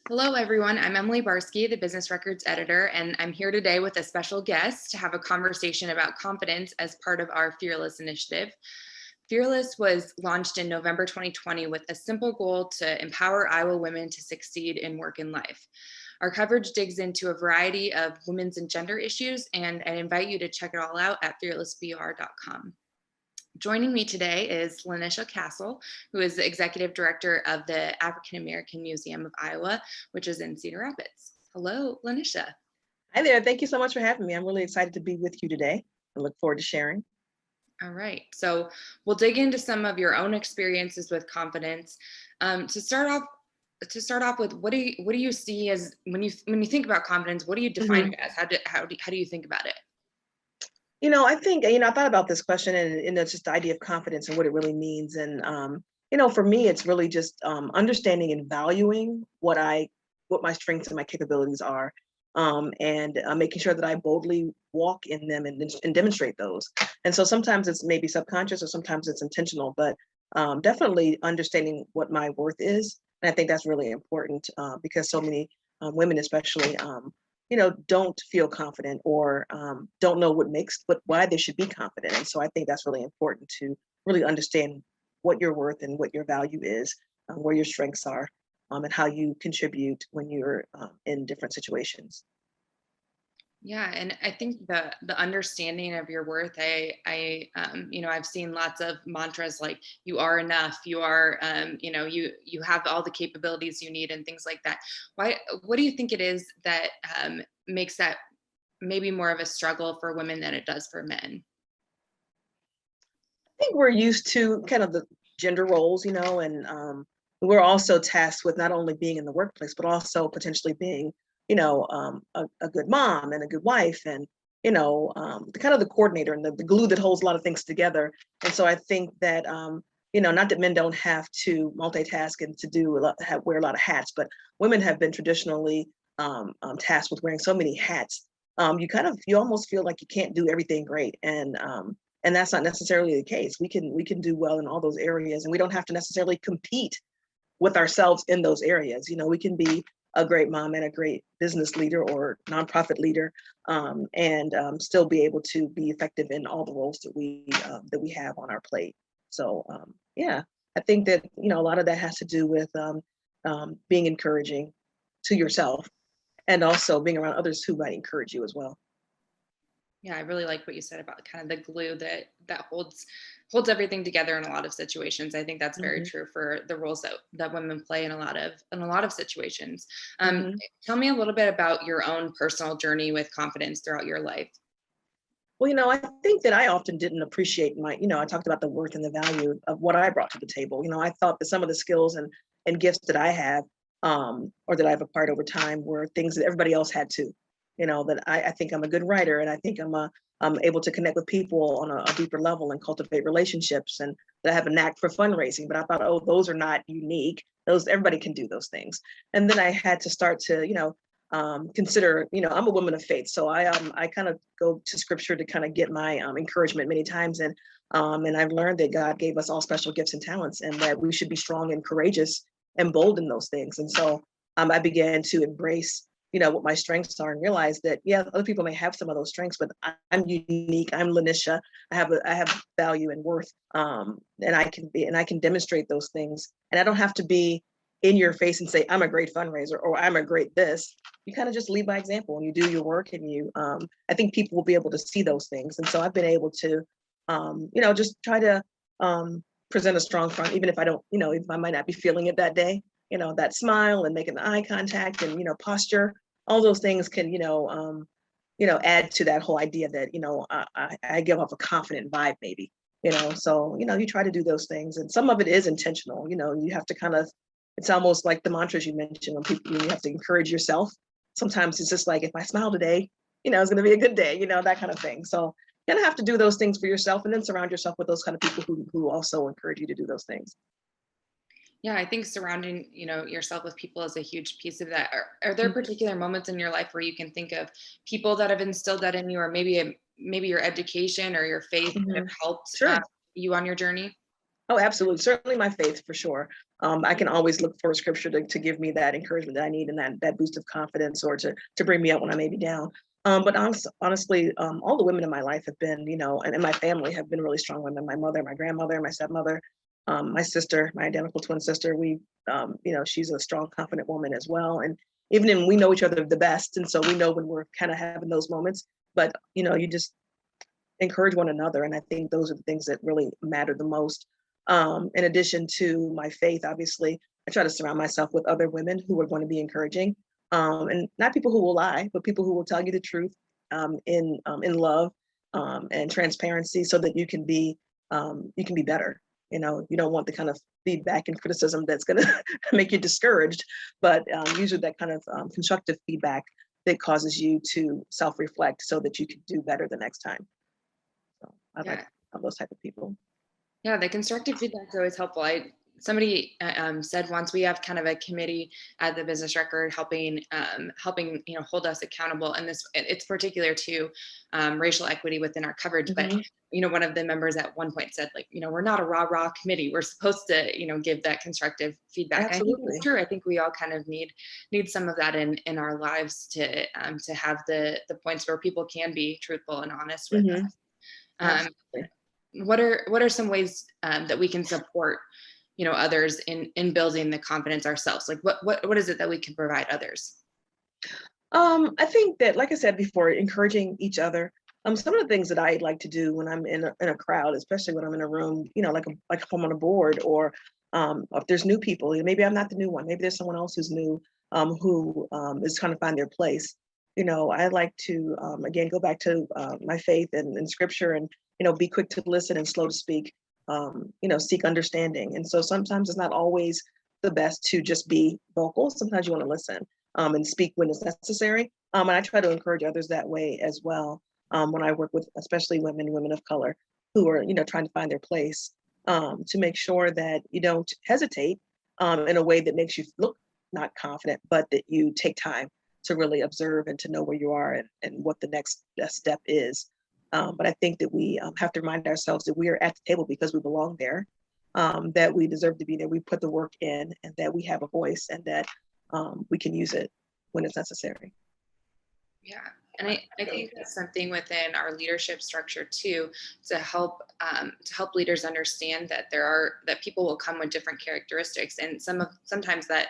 Hello, everyone. I'm Emily Barske, the business records editor, and I'm here today with a special guest to have a conversation about confidence as part of our Fearless initiative. Fearless was launched in November 2020 with a simple goal to empower Iowa women to succeed in work and life. Our coverage digs into a variety of women's and gender issues, and I invite you to check it all out at fearlessbr.com. Joining me today is LaNisha Cassell, who is the executive director of the African American Museum of Iowa, which is in Cedar Rapids. Hello, LaNisha. Hi there. Thank you so much for having me. I'm really excited to be with you today. I look forward to sharing. All right, so we'll dig into some of your own experiences with confidence. To start off with, what do you see as when you think about confidence? What do you define Mhm. it as? How do you think about it? I think, I thought about this question and it's just the idea of confidence and what it really means. And, for me, it's really just understanding and valuing what my strengths and my capabilities are, and making sure that I boldly walk in them and demonstrate those. And so sometimes it's maybe subconscious or sometimes it's intentional, but definitely understanding what my worth is. And I think that's really important because so many women, especially, don't feel confident or don't know why they should be confident. And so I think that's really important to really understand what your worth and what your value is, where your strengths are, and how you contribute when you're in different situations. Yeah, and I think the understanding of your worth, I've seen lots of mantras like "you are enough," "you are," you have all the capabilities you need, and things like that. What do you think it is that makes that maybe more of a struggle for women than it does for men? I think we're used to kind of the gender roles, and we're also tasked with not only being in the workplace, but also potentially being, a good mom and a good wife and, the kind of the coordinator and the glue that holds a lot of things together. And so I think that, not that men don't have to multitask and to do wear a lot of hats, but women have been traditionally tasked with wearing so many hats. You almost feel like you can't do everything great. And that's not necessarily the case. We can do well in all those areas, and we don't have to necessarily compete with ourselves in those areas. We can be a great mom and a great business leader or nonprofit leader, and still be able to be effective in all the roles that we have on our plate. So yeah, I think that a lot of that has to do with being encouraging to yourself and also being around others who might encourage you as well. Yeah, I really like what you said about kind of the glue that holds everything together in a lot of situations. I think that's very Hmm. true for the roles that women play in a lot of situations. Um, Hmm. Tell me a little bit about your own personal journey with confidence throughout your life. Well, I think that I often didn't appreciate I talked about the worth and the value of what I brought to the table. I thought that some of the skills and gifts that I have, or that I've acquired over time were things that everybody else had too. That I think I'm a good writer and I think I'm able to connect with people on a deeper level and cultivate relationships and that I have a knack for fundraising. But I thought, oh, those are not unique. Those everybody can do those things. And then I had to start to, consider, I'm a woman of faith, so I kind of go to scripture to kind of get my encouragement many times, and I've learned that God gave us all special gifts and talents, and that we should be strong and courageous and bold in those things. And so I began to embrace, what my strengths are, and realize that yeah, other people may have some of those strengths, but I'm unique. I'm LaNisha. I have value and worth, and I can demonstrate those things, and I don't have to be in your face and say I'm a great fundraiser or I'm a great this. You kind of just lead by example and you do your work, and I think people will be able to see those things. And so I've been able to just try to present a strong front, even if I don't, if I might not be feeling it that day. That smile and making the eye contact and posture, all those things can add to that whole idea that I give off a confident vibe, maybe. So you try to do those things, and some of it is intentional. You have to kind of, it's almost like the mantras you mentioned when you have to encourage yourself. Sometimes it's just like, if I smile today, it's going to be a good day, that kind of thing. So you're going to have to do those things for yourself, and then surround yourself with those kind of people who also encourage you to do those things. Yeah, I think surrounding, yourself with people is a huge piece of that. Are there Mhm. particular moments in your life where you can think of people that have instilled that in you, or maybe your education or your faith that have Mhm. helped Sure. you on your journey? Oh, absolutely. Certainly my faith for sure. I can always look for a scripture to give me that encouragement that I need and that boost of confidence or to bring me up when I may be down. But honestly, all the women in my life have been, and my family have been really strong women. My mother, my grandmother, my stepmother, my sister, my identical twin sister. She's a strong, confident woman as well. And even in, we know each other the best. And so we know when we're kind of having those moments, but you just encourage one another. And I think those are the things that really matter the most. In addition to my faith, obviously, I try to surround myself with other women who are going to be encouraging, and not people who will lie, but people who will tell you the truth in love and transparency, so that you can be better. You don't want the kind of feedback and criticism that's going to make you discouraged, but usually that kind of constructive feedback that causes you to self-reflect so that you can do better the next time. So I Yeah. like those type of people. Yeah, the constructive feedback is always helpful. Somebody said once, we have kind of a committee at the Business Record helping hold us accountable, and it's particular to racial equity within our coverage. But one of the members at one point said, like, we're not a rah committee. We're supposed to give that constructive feedback. And I think that's Absolutely. true. I think we all kind of need some of that in our lives to have the points where people can be truthful and honest with us. Absolutely. What are some ways that we can support others in building the confidence ourselves? Like what is it that we can provide others? I think that, like I said before, encouraging each other. Some of the things that I like to do when I'm in a crowd, especially when I'm in a room, like if I'm on a board, or if there's new people, maybe I'm not the new one, maybe there's someone else who's new, who is trying to find their place. I like to again go back to my faith and scripture, and be quick to listen and slow to speak. Seek understanding, and so sometimes it's not always the best to just be vocal. Sometimes you want to listen and speak when it's necessary. And I try to encourage others that way as well. When I work with, especially women of color, who are, trying to find their place, to make sure that you don't hesitate in a way that makes you look not confident, but that you take time to really observe and to know where you are, and what the next best step is. But I think that we have to remind ourselves that we are at the table because we belong there, that we deserve to be there. We put the work in, and that we have a voice, and that we can use it when it's necessary. Yeah. And I think that's something within our leadership structure too, to help leaders understand that that people will come with different characteristics, and sometimes that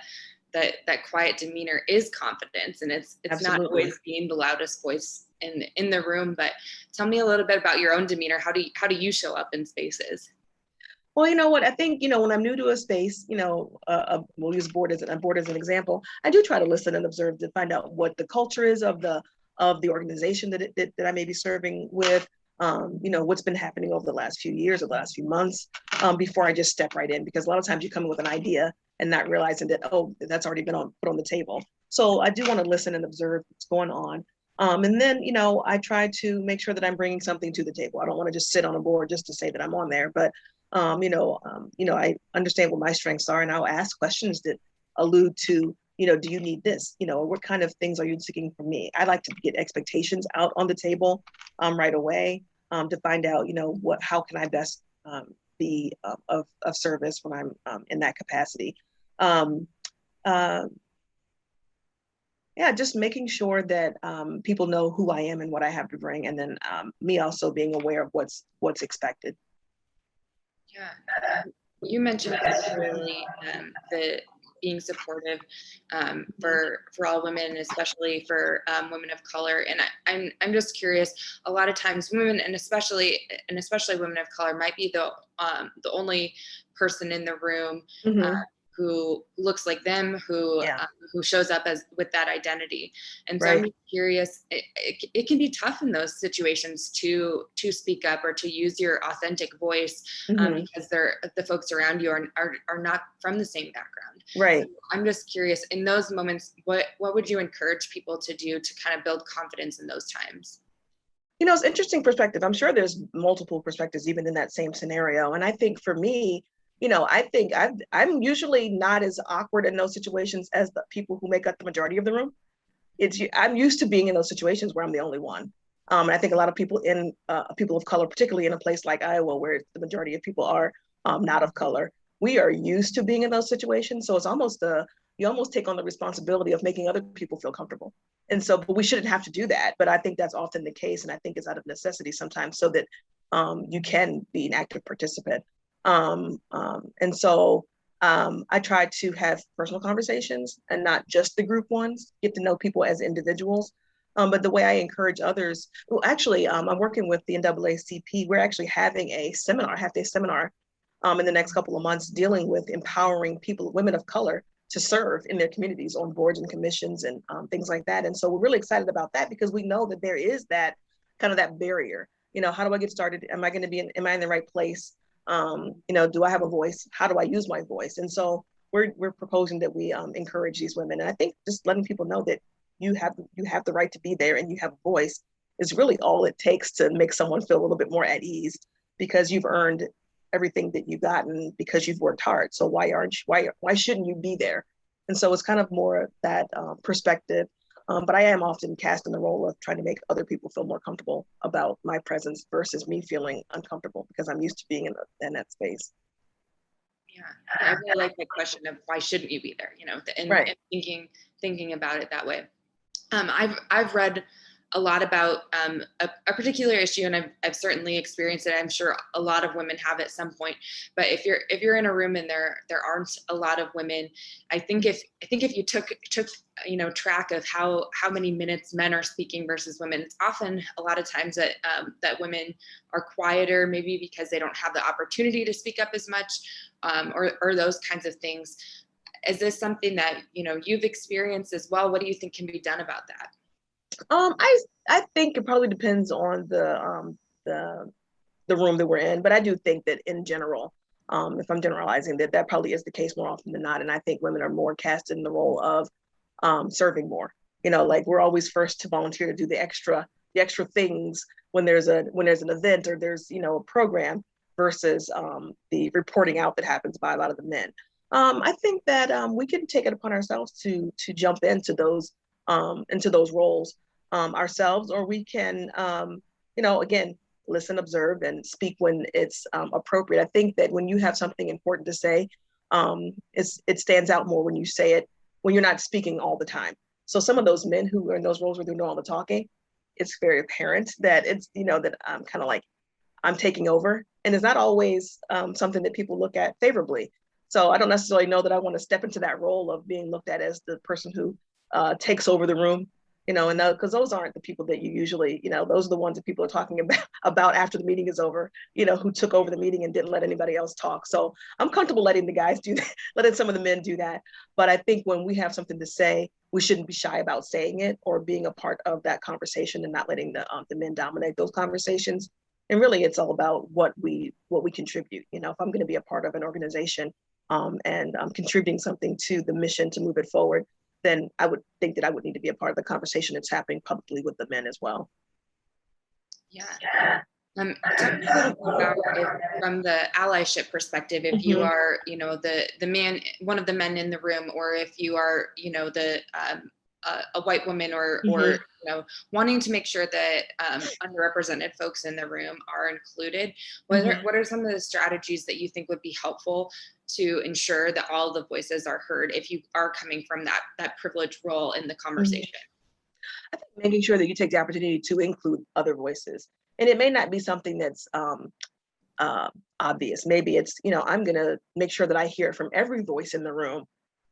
quiet demeanor is confidence, and it's not always being the loudest voice in the room. But tell me a little bit about your own demeanor. How do you show up in spaces? Well, you know what? I think, when I'm new to a space, we'll use board as an example. I do try to listen and observe to find out what the culture is of the organization that I may be serving with. What's been happening over the last few years or the last few months, before I just step right in, because a lot of times you come in with an idea and not realizing that, that's already been put on the table. So I do want to listen and observe what's going on. And then, I try to make sure that I'm bringing something to the table. I don't want to just sit on a board just to say that I'm on there, but I understand what my strengths are, and I'll ask questions that allude to, do you need this? What kind of things are you seeking from me? I like to get expectations out on the table right away, to find out, how can I best be of service when I'm in that capacity. Yeah, just making sure that people know who I am and what I have to bring, and then me also being aware of what's expected. Yeah, you mentioned particularly the being supportive for all women, especially for women of color. And I'm just curious. A lot of times, women, and especially women of color, might be the only person in the room who looks like them, who shows up as with that identity. And so I'm curious, it can be tough in those situations to speak up or to use your authentic voice, because the folks around you are not from the same background. Right. So I'm just curious, in those moments, what would you encourage people to do to kind of build confidence in those times? It's interesting perspective. I'm sure there's multiple perspectives even in that same scenario. And I think for me, I think I'm usually not as awkward in those situations as the people who make up the majority of the room. I'm used to being in those situations where I'm the only one. And I think a lot of people people of color, particularly in a place like Iowa, where the majority of people are not of color, we are used to being in those situations. So it's almost you almost take on the responsibility of making other people feel comfortable. And so, but we shouldn't have to do that. But I think that's often the case. And I think it's out of necessity sometimes so that you can be an active participant. And so I try to have personal conversations and not just the group ones, get to know people as individuals. But the way I encourage others, well, actually, I'm working with the NAACP. We're actually having a seminar, half-day seminar in the next couple of months dealing with empowering people, women of color, to serve in their communities on boards and commissions and things like that. And so we're really excited about that because we know that there is that kind of that barrier. You know, how do I get started? Am I going to be am I in the right place? You know, do I have a voice? How do I use my voice? And so we're proposing that we encourage these women. And I think just letting people know that you have the right to be there and you have a voice is really all it takes to make someone feel a little bit more at ease because you've earned everything that you've gotten because you've worked hard. So why shouldn't you be there? And so it's kind of more that perspective. But I am often cast in the role of trying to make other people feel more comfortable about my presence versus me feeling uncomfortable because I'm used to being in that space. Yeah, I really like the question of why shouldn't you be there? You know, Right. and thinking about it that way. I've read a lot about a particular issue, and I've certainly experienced it. I'm sure a lot of women have at some point. But if you're in a room and there aren't a lot of women, I think if you took track of how many minutes men are speaking versus women, it's often a lot of times that that women are quieter, maybe because they don't have the opportunity to speak up as much, or those kinds of things. Is this something that you've experienced as well? What do you think can be done about that? I think it probably depends on the room that we're in, but I do think that in general, if I'm generalizing, that probably is the case more often than not. And I think women are more cast in the role of serving more. You know, like we're always first to volunteer to do the extra things when there's an event or there's a program versus the reporting out that happens by a lot of the men. I think that we can take it upon ourselves to jump into those roles ourselves, or we can, again, listen, observe, and speak when it's appropriate. I think that when you have something important to say, it stands out more when you say it when you're not speaking all the time. So some of those men who are in those roles where they're doing all the talking, it's very apparent that it's that I'm kind of like I'm taking over, and it's not always something that people look at favorably. So I don't necessarily know that I want to step into that role of being looked at as the person who takes over the room, and because those aren't the people that you usually, those are the ones that people are talking about after the meeting is over, who took over the meeting and didn't let anybody else talk. So I'm comfortable letting the guys do that, letting some of the men do that. But I think when we have something to say, we shouldn't be shy about saying it or being a part of that conversation and not letting the men dominate those conversations. And really, it's all about what we contribute. If I'm going to be a part of an organization and contributing something to the mission to move it forward, then I would think that I would need to be a part of the conversation that's happening publicly with the men as well. Yeah. Talk a little bit about from the allyship perspective, if you are, the man, one of the men in the room, or if you are, the a white woman, or wanting to make sure that underrepresented folks in the room are included. What are some of the strategies that you think would be helpful to ensure that all the voices are heard if you are coming from that privileged role in the conversation? I think making sure that you take the opportunity to include other voices. And it may not be something that's obvious. Maybe it's, I'm going to make sure that I hear from every voice in the room.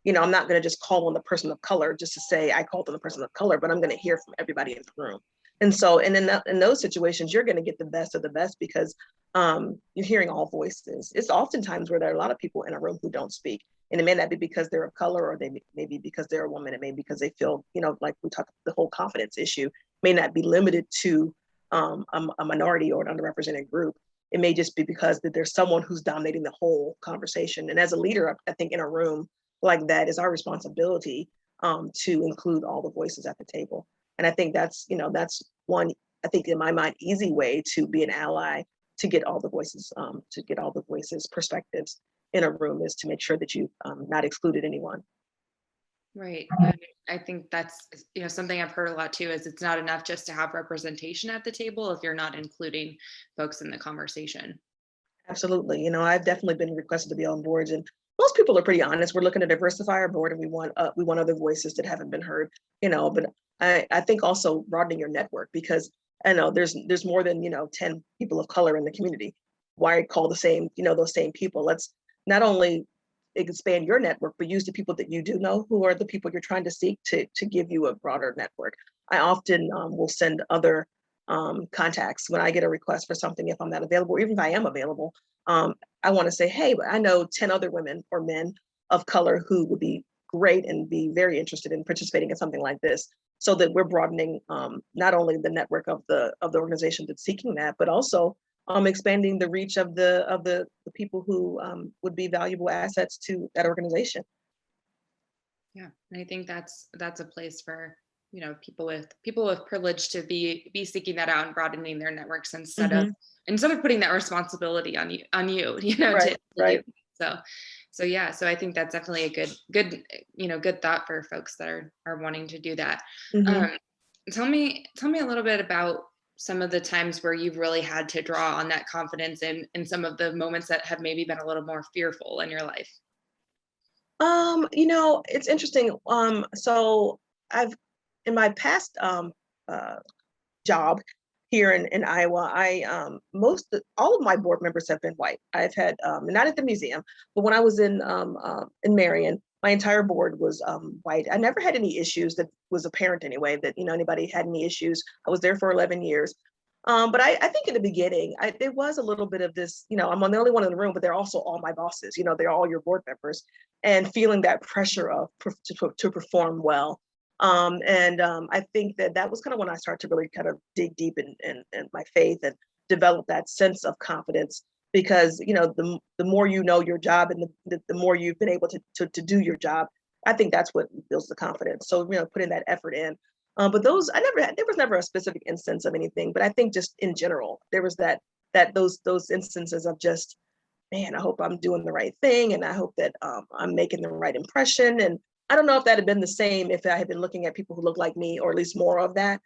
I'm not going to just call on the person of color just to say I called on the person of color, but I'm going to hear from everybody in the room. And so, and in those situations, you're going to get the best of the best because you're hearing all voices. It's oftentimes where there are a lot of people in a room who don't speak. And it may not be because they're of color, or they may be because they're a woman. It may be because they feel, like we talked, the whole confidence issue may not be limited to a minority or an underrepresented group. It may just be because that there's someone who's dominating the whole conversation. And as a leader, I think in a room like that is our responsibility to include all the voices at the table. And I think that's one, I think in my mind, easy way to be an ally, to get all the voices, perspectives in a room, is to make sure that you've not excluded anyone. Right. I think that's, something I've heard a lot too, is it's not enough just to have representation at the table if you're not including folks in the conversation. Absolutely. I've definitely been requested to be on boards, and most people are pretty honest. We're looking to diversify our board, and we want other voices that haven't been heard. But I think also broadening your network, because I know there's more than 10 people of color in the community. Why call the same those same people? Let's not only expand your network, but use the people that you do know, who are the people you're trying to seek to give you a broader network. I often will send other contacts when I get a request for something, if I'm not available, or even if I am available. Um, I want to say, hey, but I know 10 other women or men of color who would be great and be very interested in participating in something like this, so that we're broadening not only the network of the organization that's seeking that, but also expanding the reach of the people who would be valuable assets to that organization. Yeah, and I think that's a place for people with privilege to be seeking that out and broadening their networks Hmm. instead of putting that responsibility on you to Right, do. right. So yeah, so I think that's definitely a good thought for folks that are wanting to do that. Hmm. Um, tell me a little bit about some of the times where you've really had to draw on that confidence in some of the moments that have maybe been a little more fearful in your life. It's interesting. So I've in my past uh, job here in Iowa, I all of my board members have been white. I've had not at the museum, but when I was in Marion, my entire board was white. I never had any issues that was apparent anyway, that anybody had any issues. I was there for 11 years. But I think in the beginning, there was a little bit of this, I'm the only one in the room, but they're also all my bosses, they're all your board members, and feeling that pressure of to perform well. And I think that was kind of when I started to really kind of dig deep in my faith and develop that sense of confidence, because the more you know your job, and the more you've been able to do your job, I think that's what builds the confidence. So putting that effort in. But there was never a specific instance of anything, but I think just in general, there was those instances of just, man, I hope I'm doing the right thing, and I hope that I'm making the right impression. And I don't know if that had been the same if I had been looking at people who look like me, or at least more of that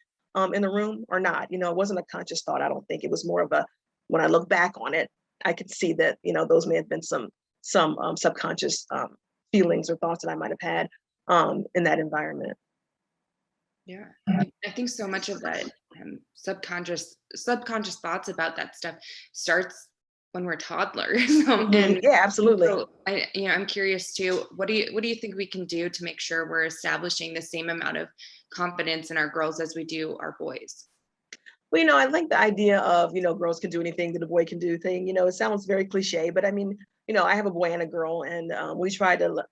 in the room, or not. It wasn't a conscious thought. I don't think it was more of a, when I look back on it, I could see that those may have been some subconscious feelings or thoughts that I might have had in that environment. Yeah, I think so much of that subconscious thoughts about that stuff starts when we're toddlers. Mhm. Yeah, absolutely. So I'm curious too. What do you think we can do to make sure we're establishing the same amount of confidence in our girls as we do our boys? Well, I like the idea of, girls can do anything that a boy can do thing. It sounds very cliche, but I mean, I have a boy and a girl, and we try to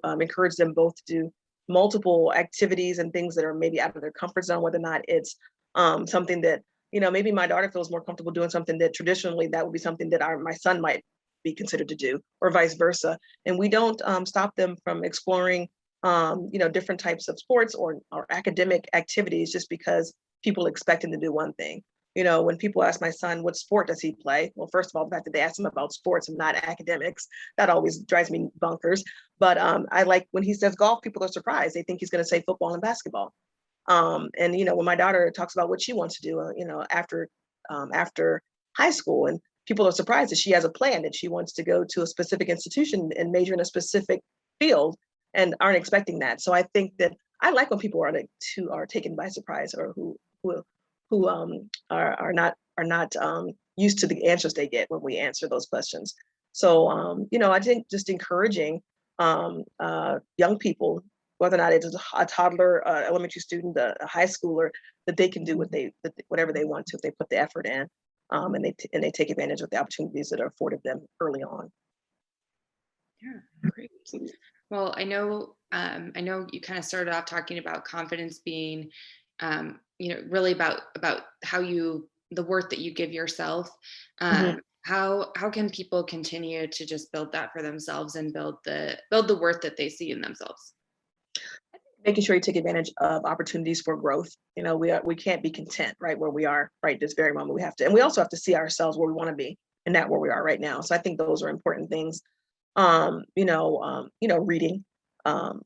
encourage them both to do multiple activities and things that are maybe out of their comfort zone, whether or not it's something that, maybe my daughter feels more comfortable doing something that traditionally that would be something that my son might be considered to do, or vice versa. And we don't stop them from exploring, different types of sports or academic activities just because people expect him to do one thing. When people ask my son, what sport does he play? Well, first of all, the fact that they ask him about sports and not academics, that always drives me bonkers. But I like when he says golf, people are surprised. They think he's going to say football and basketball. And when my daughter talks about what she wants to do, after high school, and people are surprised that she has a plan, that she wants to go to a specific institution and major in a specific field, and aren't expecting that. So I think that I like when people are taken by surprise, or who are not used to the answers they get when we answer those questions. So I think just encouraging young people, whether or not it's a toddler, elementary student, a high schooler, that they can do whatever they want to if they put the effort in, and they take advantage of the opportunities that are afforded them early on. Yeah, great. Well, I know you kind of started off talking about confidence being, really about the worth that you give yourself. Mhm. How can people continue to just build that for themselves and build the worth that they see in themselves? Making sure you take advantage of opportunities for growth. We can't be content right where we are right this very moment. And we also have to see ourselves where we want to be, and not where we are right now. So I think those are important things.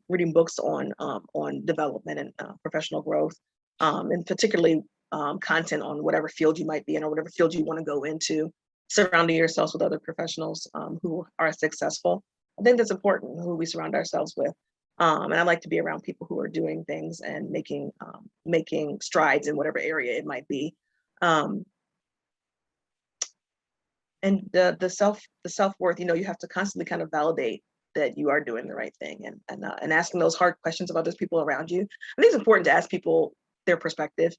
Reading books on development and professional growth, and particularly content on whatever field you might be in, or whatever field you want to go into, surrounding yourselves with other professionals who are successful. I think that's important, who we surround ourselves with. And I like to be around people who are doing things and making strides in whatever area it might be. Um, and the self-worth, you have to constantly kind of validate that you are doing the right thing, and asking those hard questions of other people around you. I think it's important to ask people their perspective,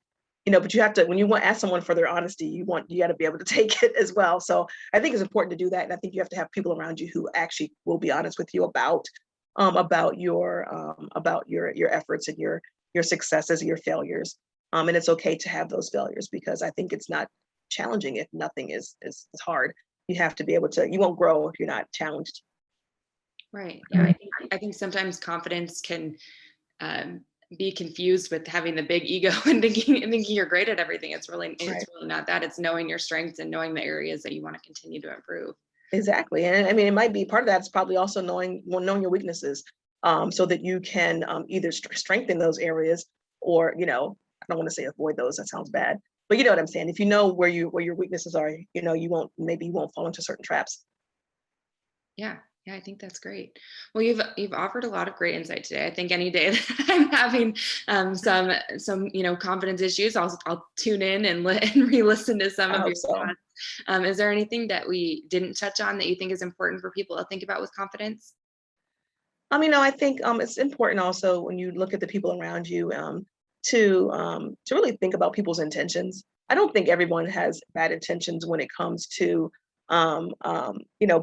but you have to, when you want to ask someone for their honesty, you got to be able to take it as well. So I think it's important to do that, and I think you have to have people around you who actually will be honest with you about your efforts and your successes and your failures. And it's okay to have those failures, because I think it's not challenging if nothing is hard. You have to be able to. You won't grow if you're not challenged. Right. Yeah. I think sometimes confidence can be confused with having the big ego and thinking you're great at everything. It's really Right. not that. It's knowing your strengths and knowing the areas that you want to continue to improve. Exactly. And I mean, it might be part of that's probably also knowing your weaknesses, so that you can either strengthen those areas, or I don't want to say avoid those. That sounds bad, but you know what I'm saying. If you know where your weaknesses are, you won't fall into certain traps. Yeah. Yeah, I think that's great. Well, you've offered a lot of great insight today. I think any day that I'm having some confidence issues, I'll tune in and and re-listen to some I of hope your so. thoughts. Is there anything that we didn't touch on that you think is important for people to think about with confidence? I think it's important also, when you look at the people around you, to really think about people's intentions. I don't think everyone has bad intentions when it comes to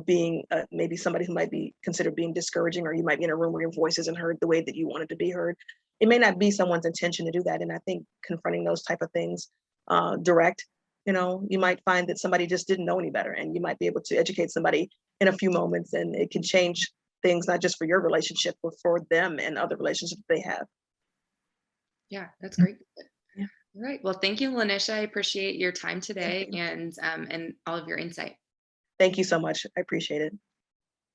being maybe somebody who might be considered being discouraging, or you might be in a room where your voice isn't heard the way that you wanted to be heard. It may not be someone's intention to do that, and I think confronting those type of things direct. You might find that somebody just didn't know any better, and you might be able to educate somebody in a few moments, and it can change things, not just for your relationship, but for them and other relationships they have. Yeah, that's great. Yeah. All right. Well, thank you, LaNisha. I appreciate your time Thank today you. and all of your insight. Thank you so much. I appreciate it.